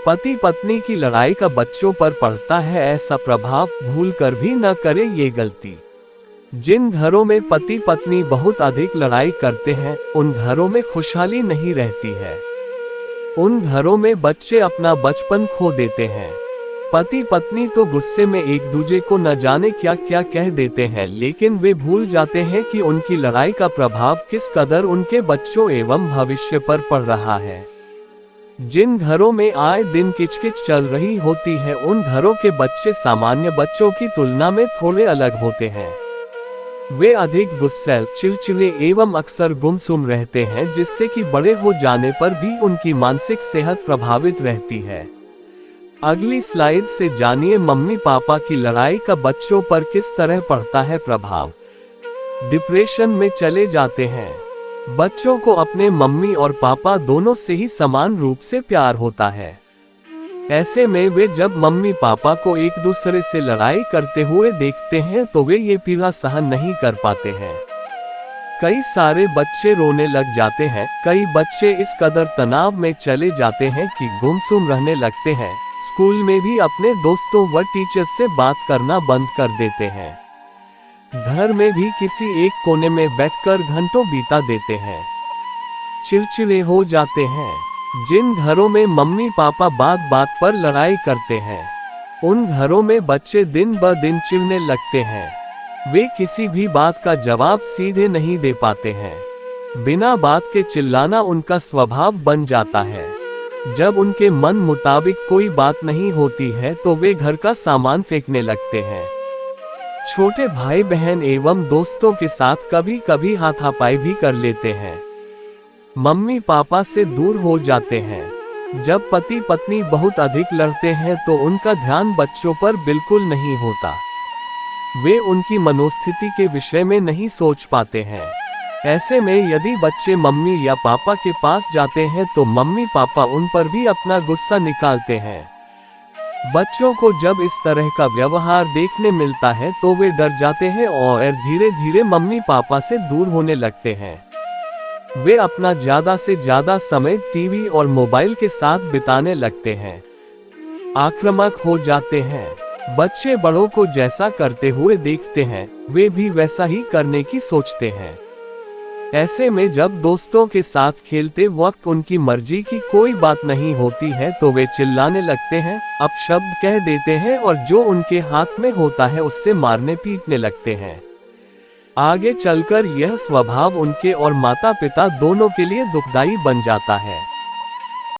पति पत्नी की लड़ाई का बच्चों पर पड़ता है ऐसा प्रभाव, भूल कर भी न करें ये गलती। जिन घरों में पति पत्नी बहुत अधिक लड़ाई करते हैं, उन घरों में खुशहाली नहीं रहती है। उन घरों में बच्चे अपना बचपन खो देते हैं। पति पत्नी तो गुस्से में एक दूसरे को न जाने क्या क्या कह देते हैं, लेकिन वे भूल जाते हैं कि उनकी लड़ाई का प्रभाव किस कदर उनके बच्चों एवं भविष्य पर पड़ रहा है। जिन घरों में आए दिन किचकिच चल रही होती है, उन घरों के बच्चे सामान्य बच्चों की तुलना में थोड़े अलग होते हैं। वे अधिक गुस्सैल, चिड़चिड़े एवं अक्सर गुमसुम रहते हैं, जिससे कि बड़े हो जाने पर भी उनकी मानसिक सेहत प्रभावित रहती है। अगली स्लाइड से जानिए मम्मी पापा की लड़ाई का बच्चों पर किस तरह पड़ता है प्रभाव। डिप्रेशन में चले जाते हैं। बच्चों को अपने मम्मी और पापा दोनों से ही समान रूप से प्यार होता है। ऐसे में वे जब मम्मी पापा को एक दूसरे से लड़ाई करते हुए देखते हैं तो वे ये पीड़ा सहन नहीं कर पाते हैं। कई सारे बच्चे रोने लग जाते हैं। कई बच्चे इस कदर तनाव में चले जाते हैं कि गुमसुम रहने लगते हैं। स्कूल में भी अपने दोस्तों व टीचर्स से बात करना बंद कर देते हैं। घर में भी किसी एक कोने में बैठकर घंटों बिता देते हैं। चिड़चिड़े हो जाते हैं। जिन घरों में मम्मी पापा बात बात पर लड़ाई करते हैं, उन घरों में बच्चे दिन ब दिन चिढ़ने लगते हैं। वे किसी भी बात का जवाब सीधे नहीं दे पाते हैं। बिना बात के चिल्लाना उनका स्वभाव बन जाता है। जब उनके मन मुताबिक कोई बात नहीं होती है तो वे घर का सामान फेंकने लगते हैं। छोटे भाई बहन एवं दोस्तों के साथ कभी कभी हाथापाई भी कर लेते हैं। मम्मी पापा से दूर हो जाते हैं। जब पति पत्नी बहुत अधिक लड़ते हैं तो उनका ध्यान बच्चों पर बिल्कुल नहीं होता। वे उनकी मनोस्थिति के विषय में नहीं सोच पाते हैं। ऐसे में यदि बच्चे मम्मी या पापा के पास जाते हैं तो मम्मी पापा उन पर भी अपना गुस्सा निकालते हैं। बच्चों को जब इस तरह का व्यवहार देखने मिलता है तो वे डर जाते हैं और धीरे धीरे मम्मी पापा से दूर होने लगते हैं। वे अपना ज्यादा से ज्यादा समय टीवी और मोबाइल के साथ बिताने लगते हैं। आक्रामक हो जाते हैं। बच्चे बड़ों को जैसा करते हुए देखते हैं, वे भी वैसा ही करने की सोचते हैं। ऐसे में जब दोस्तों के साथ खेलते वक्त उनकी मर्जी की कोई बात नहीं होती है तो वे चिल्लाने लगते हैं, अपशब्द कह देते हैं और जो उनके हाथ में होता है उससे मारने पीटने लगते हैं। आगे चलकर यह स्वभाव उनके और माता पिता दोनों के लिए दुखदाई बन जाता है।